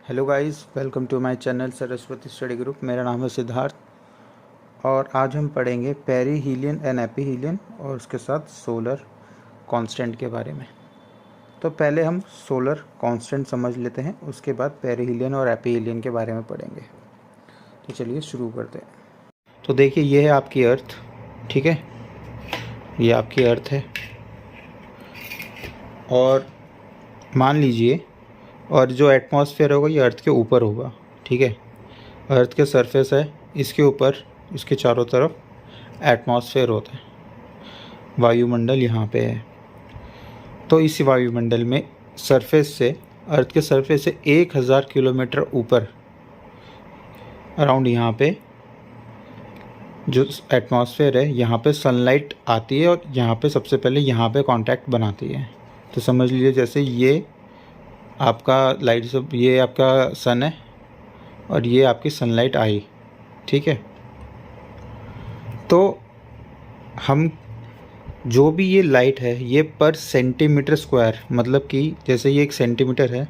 Hello guys, welcome to my channel Saraswati study group. मेरा नाम है सिद्धार्थ और आज हम पढ़ेंगे पेरीहीलियन एंड एपीहीलियन और उसके साथ सोलर कांस्टेंट के बारे में। तो पहले हम सोलर कांस्टेंट समझ लेते हैं, उसके बाद पेरीहीलियन और एपीहीलियन के बारे में पढ़ेंगे। तो चलिए शुरू करते हैं। तो देखिए, ये है आपकी अर्थ, ठीक है, ये आपकी अर्थ है और मान लीजिए, और जो एटमॉस्फेयर होगा ये अर्थ के ऊपर होगा, ठीक है। अर्थ के सरफेस है, इसके ऊपर इसके चारों तरफ एटमॉस्फेयर होता है, वायुमंडल यहाँ पे है। तो इस वायुमंडल में सरफेस से, अर्थ के सरफेस से 1000 किलोमीटर ऊपर अराउंड यहाँ पे जो एटमॉस्फेयर है, यहाँ पे सनलाइट आती है और यहाँ पे सबसे पहले यहाँ पे कांटेक्ट बनाती है। तो समझ लीजिए जैसे ये आपका लाइट सब, ये आपका सन है और ये आपकी सनलाइट आई, ठीक है। तो हम जो भी ये लाइट है ये पर सेंटीमीटर स्क्वायर, मतलब कि जैसे ये 1 सेंटीमीटर है,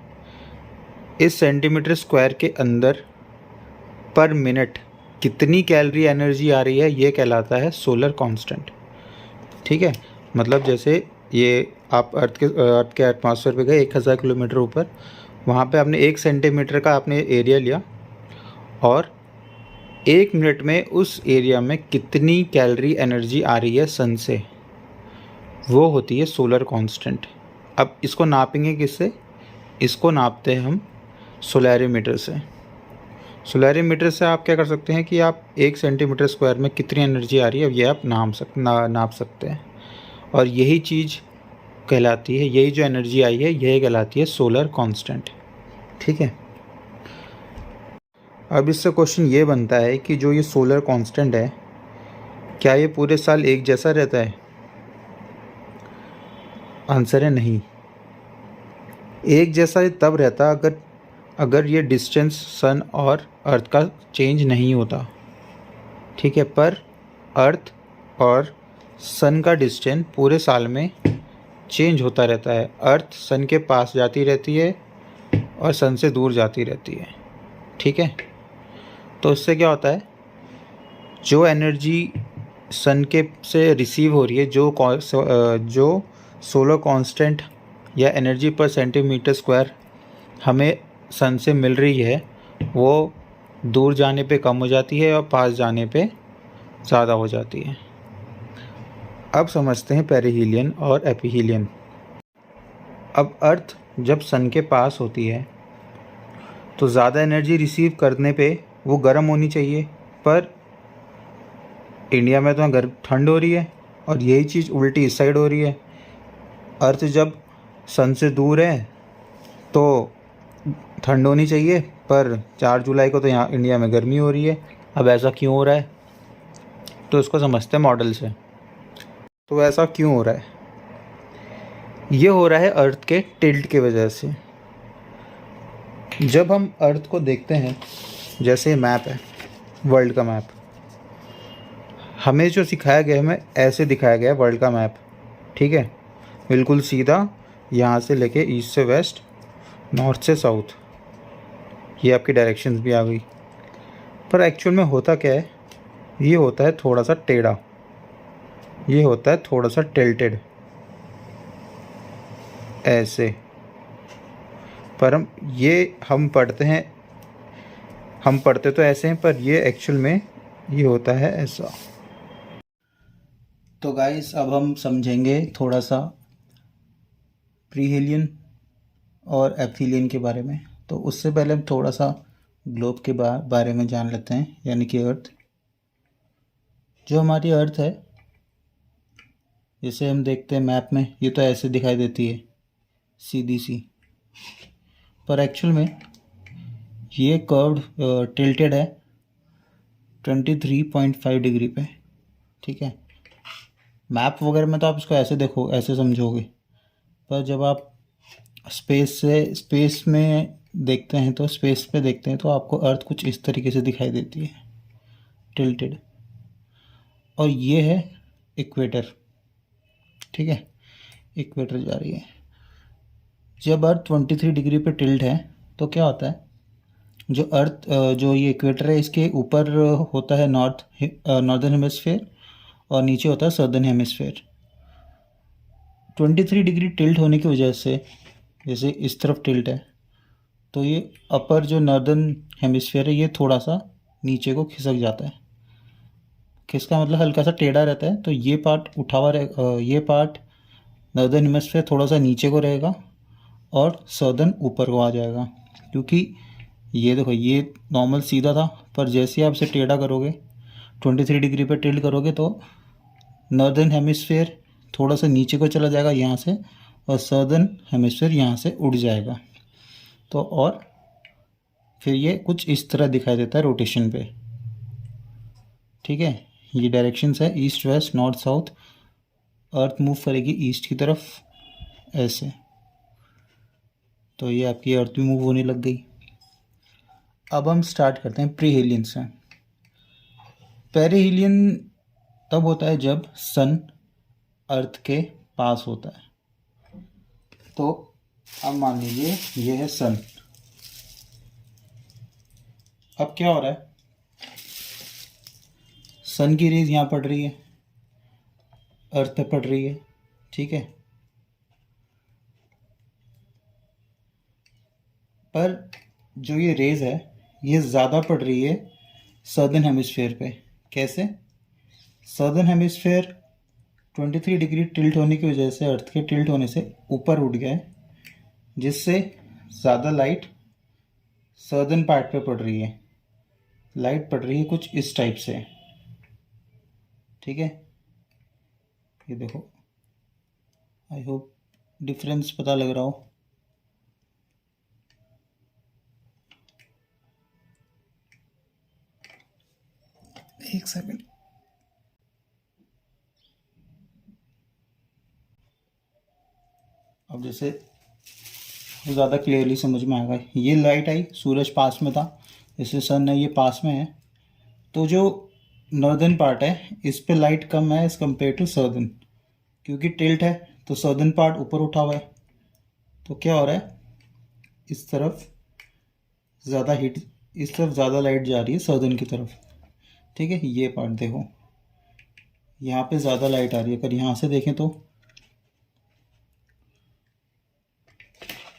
इस सेंटीमीटर स्क्वायर के अंदर पर मिनट कितनी कैलोरी एनर्जी आ रही है, ये कहलाता है सोलर कांस्टेंट, ठीक है। मतलब जैसे ये आप अर्थ के एटमॉस्फेयर पे गए 1000 किलोमीटर ऊपर, वहाँ पे आपने 1 सेंटीमीटर का आपने एरिया लिया और 1 मिनट में उस एरिया में कितनी कैलोरी एनर्जी आ रही है सन से, वो होती है सोलर कांस्टेंट। अब इसको नापेंगे किससे? इसको नापते हैं हम सोलैरीमीटर से। सोलैरीमीटर से आप क्या कर सकते हैं कि आप 1 सेंटीमीटर स्क्वायर में कितनी एनर्जी आ रही है ये आप नाप सकते हैं, और यही चीज़ कहलाती है, यही जो एनर्जी आई है यही कहलाती है सोलर कांस्टेंट, ठीक है। अब इससे क्वेश्चन ये बनता है कि जो ये सोलर कांस्टेंट है, क्या ये पूरे साल एक जैसा रहता है? आंसर है नहीं। एक जैसा ये तब रहता अगर ये डिस्टेंस सन और अर्थ का चेंज नहीं होता, ठीक है। पर अर्थ और सन का डिस्टेंस पूरे साल में चेंज होता रहता है। अर्थ सन के पास जाती रहती है और सन से दूर जाती रहती है, ठीक है। तो इससे क्या होता है, जो एनर्जी सन के से रिसीव हो रही है, जो सोलर कांस्टेंट या एनर्जी पर सेंटीमीटर स्क्वायर हमें सन से मिल रही है, वो दूर जाने पे कम हो जाती है और पास जाने पे ज़्यादा हो जाती है। अब समझते हैं पेरीहीलियन और एपीहीलियन। अब अर्थ जब सन के पास होती है तो ज़्यादा एनर्जी रिसीव करने पे वो गर्म होनी चाहिए, पर इंडिया में तो ठंड हो रही है और यही चीज़ उल्टी इस साइड हो रही है। अर्थ जब सन से दूर है तो ठंड होनी चाहिए, पर 4 जुलाई को तो यहाँ इंडिया में गर्मी हो रही है। अब ऐसा क्यों हो रहा है, तो इसको समझते हैं मॉडल से। तो ऐसा क्यों हो रहा है? ये हो रहा है अर्थ के टिल्ट की वजह से। जब हम अर्थ को देखते हैं, जैसे मैप है, वर्ल्ड का मैप, हमें जो सिखाया गया है, हमें ऐसे दिखाया गया है वर्ल्ड का मैप, ठीक है, बिल्कुल सीधा, यहाँ से लेके ईस्ट से वेस्ट, नॉर्थ से साउथ, ये आपकी डायरेक्शंस भी आ गई। पर एक्चुअल में होता क्या है, ये होता है थोड़ा सा टेढ़ा, ये होता है थोड़ा सा टिल्टेड, ऐसे। पर हम पढ़ते तो ऐसे हैं, पर ये एक्चुअल में ये होता है ऐसा। तो गाइस, अब हम समझेंगे थोड़ा सा प्रीहीलियन और एपीहीलियन के बारे में। तो उससे पहले हम थोड़ा सा ग्लोब के बारे में जान लेते हैं, यानी कि अर्थ। जो हमारी अर्थ है, जैसे हम देखते हैं मैप में, ये तो ऐसे दिखाई देती है सीधी सी, पर एक्चुअल में ये कर्व्ड टिल्टेड है 23.5 डिग्री पे, ठीक है। मैप वगैरह में तो आप इसको ऐसे देखो, ऐसे समझोगे, पर जब आप स्पेस में देखते हैं, तो स्पेस पे देखते हैं तो आपको अर्थ कुछ इस तरीके से दिखाई देती है, टिल्टेड। और ये है इक्वेटर, ठीक है, इक्वेटर जा रही है। जब अर्थ 23 डिग्री पे टिल्ट है तो क्या होता है, जो अर्थ जो ये इक्वेटर है इसके ऊपर होता है नॉर्दर्न हेमिस्फेयर और नीचे होता है सदर्न हेमिस्फेयर। 23 डिग्री टिल्ट होने की वजह से, जैसे इस तरफ टिल्ट है तो ये अपर जो नॉर्दर्न हेमिस्फेयर है ये थोड़ा सा नीचे को खिसक जाता है। खिसका मतलब हल्का सा टेढ़ा रहता है, तो ये पार्ट उठा हुआ ये पार्ट नॉर्दर्न हेमिस्फेयर थोड़ा सा नीचे को रहेगा और सदर्न ऊपर को आ जाएगा। क्योंकि ये देखो ये नॉर्मल सीधा था, पर जैसे आप इसे टेढ़ा करोगे 23 डिग्री पे टिल्ट करोगे तो नॉर्दर्न हेमिस्फेयर थोड़ा सा नीचे को चला जाएगा यहाँ से, और सदर्न हेमिस्फेयर यहाँ से उड़ जाएगा। तो और फिर ये कुछ इस तरह दिखाई देता है रोटेशन पे। ठीक है, ये डायरेक्शंस है ईस्ट वेस्ट नॉर्थ साउथ। अर्थ मूव करेगी ईस्ट की तरफ ऐसे, तो ये आपकी अर्थ भी मूव होने लग गई। अब हम स्टार्ट करते हैं प्रीहिलियन से। पेरिहिलियन तब होता है जब सन अर्थ के पास होता है। तो अब मान लीजिए ये है सन। अब क्या हो रहा है, सन की रेज यहाँ पड़ रही है, अर्थ पे पड़ रही है। ठीक है, पर जो ये रेज है ये ज़्यादा पड़ रही है सदर्न हेमिस्फेयर पे। कैसे? सदर्न हेमिस्फेयर 23 डिग्री टिल्ट होने की वजह से, अर्थ के टिल्ट होने से ऊपर उठ गया है, जिससे ज़्यादा लाइट सदर्न पार्ट पे पड़ रही है। लाइट पड़ रही है कुछ इस टाइप से। ठीक है, ये देखो, आई होप डिफरेंस पता लग रहा हो। एक सेकंड, अब जैसे ज़्यादा क्लियरली समझ में आएगा। ये लाइट आई, सूरज पास में था, जैसे सन है ये पास में है, तो जो नॉर्दर्न पार्ट है इस पे लाइट कम है एज़ कम्पेयर टू सदर्न। क्योंकि टिल्ट है तो सदर्न पार्ट ऊपर उठा हुआ है, तो क्या हो रहा है, इस तरफ ज़्यादा हीट, इस तरफ ज़्यादा लाइट जा रही है सदर्न की तरफ। ठीक है, ये पार्ट देखो, यहाँ पे ज़्यादा लाइट आ रही है। अगर यहाँ से देखें तो,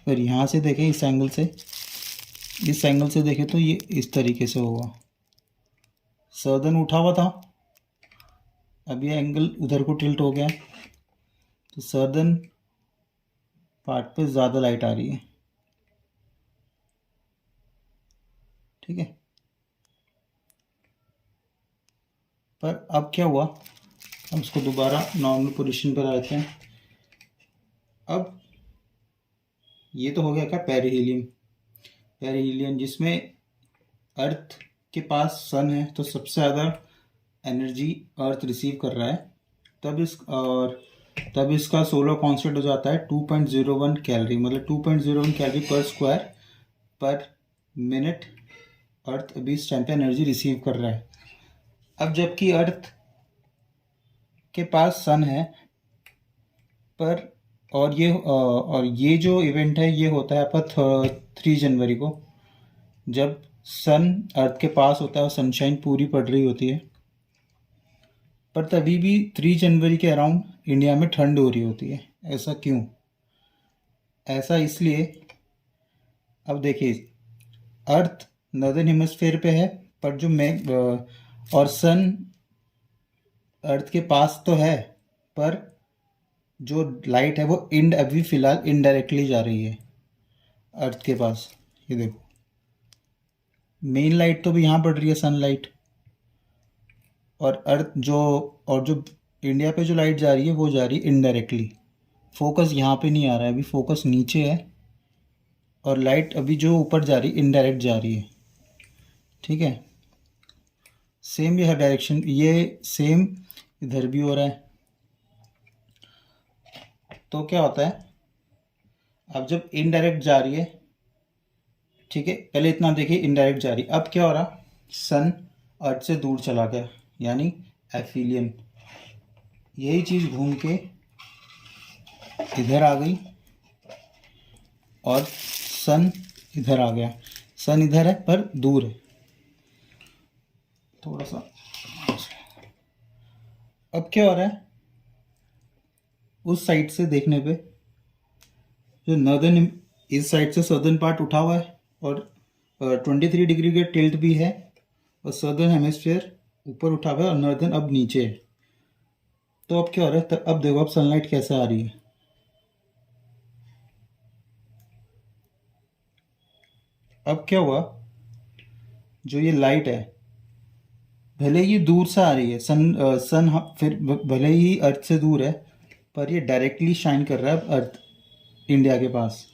अगर यहाँ से देखें इस एंगल से, इस एंगल से देखें तो ये इस तरीके से होगा। सदर्न उठा हुआ था, अब ये एंगल उधर को टिल्ट हो गया, तो सदर्न पार्ट पे ज़्यादा लाइट आ रही है। ठीक है, पर अब क्या हुआ, हम इसको दोबारा नॉर्मल पोजीशन पर आते हैं। अब ये तो हो गया क्या, पेरिहिलियन। पेरिहिलियन जिसमें अर्थ के पास सन है तो सबसे ज़्यादा एनर्जी अर्थ रिसीव कर रहा है, तब इसका सोलर कांस्टेंट हो जाता है 2.01 कैलोरी, मतलब 2.01 कैलोरी पर स्क्वायर पर मिनट अर्थ अभी इस टाइम पे एनर्जी रिसीव कर रहा है। अब जबकि अर्थ के पास सन है, पर और ये जो इवेंट है ये होता है आपका 3 जनवरी को, जब सन अर्थ के पास होता है और सनशाइन पूरी पड़ रही होती है। पर तभी भी 3 जनवरी के अराउंड इंडिया में ठंड हो रही होती है। ऐसा क्यों? ऐसा इसलिए, अब देखिए, अर्थ नॉर्दर्न हेमिस्फेयर पे है, पर जो और सन अर्थ के पास तो है, पर जो लाइट है वो अभी फ़िलहाल इनडायरेक्टली जा रही है अर्थ के पास। ये देखो, मेन लाइट तो भी यहाँ पड़ रही है सनलाइट, और जो इंडिया पे जो लाइट जा रही है वो जा रही है इनडायरेक्टली। फोकस यहाँ पे नहीं आ रहा है, अभी फोकस नीचे है, और लाइट अभी जो ऊपर जा रही है इनडायरेक्ट जा रही है। ठीक है, सेम ये हर डायरेक्शन, ये सेम इधर भी हो रहा है। तो क्या होता है, अब जब इनडायरेक्ट जा रही है, ठीक है, पहले इतना देखिए इनडायरेक्ट जा रही, अब क्या हो रहा, सन अर्थ से दूर चला गया, यानी एफिलियन। यही चीज़ घूम के इधर आ गई और सन इधर आ गया, सन इधर है पर दूर है थोड़ा सा। अब क्या हो रहा है, उस साइड से देखने पे जो नर्दर्न, इस साइड से सदर्न पार्ट उठा हुआ है और 23 डिग्री का टिल्ट भी है, और सदर्न हेमिस्फीयर ऊपर उठा हुआ है और नर्दर्न अब नीचे है। तो अब क्या हो रहा है, अब देखो अब सनलाइट कैसे आ रही है। अब क्या हुआ, जो ये लाइट है भले ही दूर से आ रही है, सन फिर भले ही अर्थ से दूर है, पर ये डायरेक्टली शाइन कर रहा है अर्थ इंडिया के पास।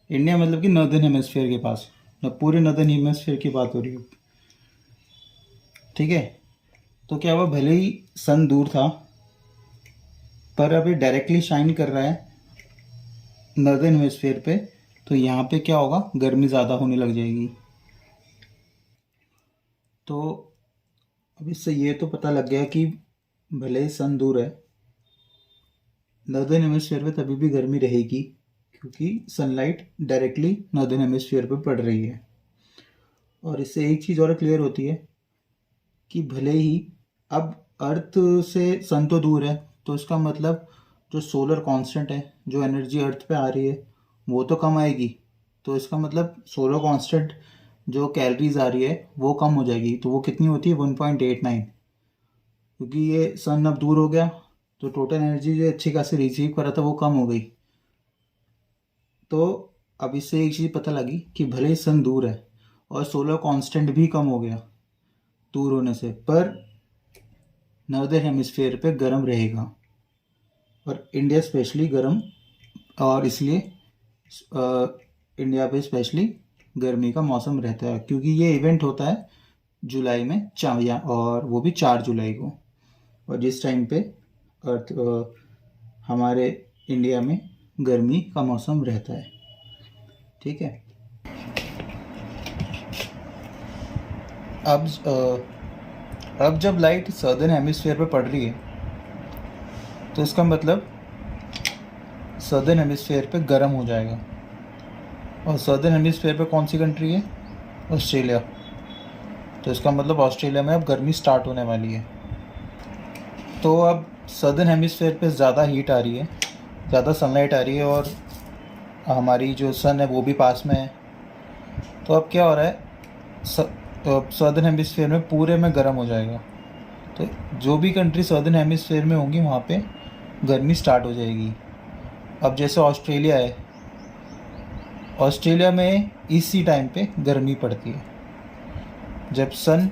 इंडिया मतलब कि नॉर्दर्न हेमिस्फीयर के पास, न पूरे नॉर्दर्न हेमिस्फीयर की बात हो रही है। ठीक है, तो क्या हुआ, भले ही सन दूर था पर अभी डायरेक्टली शाइन कर रहा है नॉर्दर्न हेमिस्फीयर पे, तो यहाँ पे क्या होगा, गर्मी ज़्यादा होने लग जाएगी। तो अब इससे ये तो पता लग गया कि भले ही सन दूर है, नॉर्दर्न हेमिस्फीयर पे तभी भी गर्मी रहेगी, क्योंकि सनलाइट डायरेक्टली नॉर्दर्न हेमिस्फीयर पे पड़ रही है। और इससे एक चीज़ और क्लियर होती है कि भले ही अब अर्थ से सन तो दूर है, तो इसका मतलब जो सोलर कांस्टेंट है, जो एनर्जी अर्थ पे आ रही है वो तो कम आएगी। तो इसका मतलब सोलर कांस्टेंट जो कैलोरीज आ रही है वो कम हो जाएगी। तो वो कितनी होती है, 1.89, क्योंकि ये सन अब दूर हो गया तो टोटल एनर्जी जो अच्छी खासी रिसीव कर रहा था वो कम हो गई। तो अब इससे एक चीज़ पता लगी कि भले ही सन दूर है और सोलर कांस्टेंट भी कम हो गया दूर होने से, पर नॉर्दर्न हेमिस्फीयर पे गर्म रहेगा और इंडिया स्पेशली गर्म, और इसलिए इंडिया पे स्पेशली गर्मी का मौसम रहता है, क्योंकि ये इवेंट होता है जुलाई में और वो भी 4 जुलाई को, और जिस टाइम पे अर्थ हमारे इंडिया में गर्मी का मौसम रहता है। ठीक है, अब जब लाइट सदर्न हेमिस्फीयर पे पड़ रही है तो इसका मतलब सदर्न हेमिस्फीयर पे गर्म हो जाएगा। और सदर्न हेमिस्फीयर पे कौन सी कंट्री है, ऑस्ट्रेलिया। तो इसका मतलब ऑस्ट्रेलिया में अब गर्मी स्टार्ट होने वाली है। तो अब सदर्न हेमिस्फीयर पे ज़्यादा हीट आ रही है, ज़्यादा सनलाइट आ रही है, और हमारी जो सन है वो भी पास में है। तो अब क्या हो रहा है, सदर्न हेमिस्फीयर में पूरे में गर्म हो जाएगा। तो जो भी कंट्री सदर्न हेमिस्फीयर में होंगी वहाँ पे गर्मी स्टार्ट हो जाएगी। अब जैसे ऑस्ट्रेलिया है, ऑस्ट्रेलिया में इसी टाइम पे गर्मी पड़ती है जब सन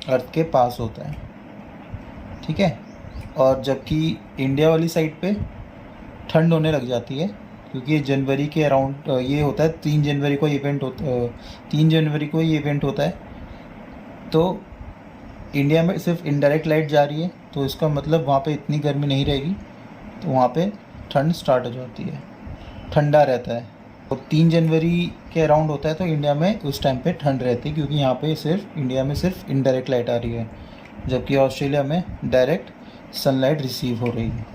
अर्थ के पास होता है। ठीक है, और जबकि इंडिया वाली साइड पे ठंड होने लग जाती है, क्योंकि ये जनवरी के अराउंड ये होता है, 3 जनवरी को इवेंट होता 3 जनवरी को ये इवेंट होता है। तो इंडिया में सिर्फ इनडायरेक्ट लाइट जा रही है, तो इसका मतलब वहाँ पे इतनी गर्मी नहीं रहेगी, तो वहाँ पे ठंड स्टार्ट हो जाती है, ठंडा रहता है। तो 3 जनवरी के अराउंड होता है, तो इंडिया में उस टाइम पे ठंड रहती है, क्योंकि यहाँ पे सिर्फ इंडिया में सिर्फ इनडायरेक्ट लाइट आ रही है, जबकि ऑस्ट्रेलिया में डायरेक्ट सनलाइट रिसीव हो रही है।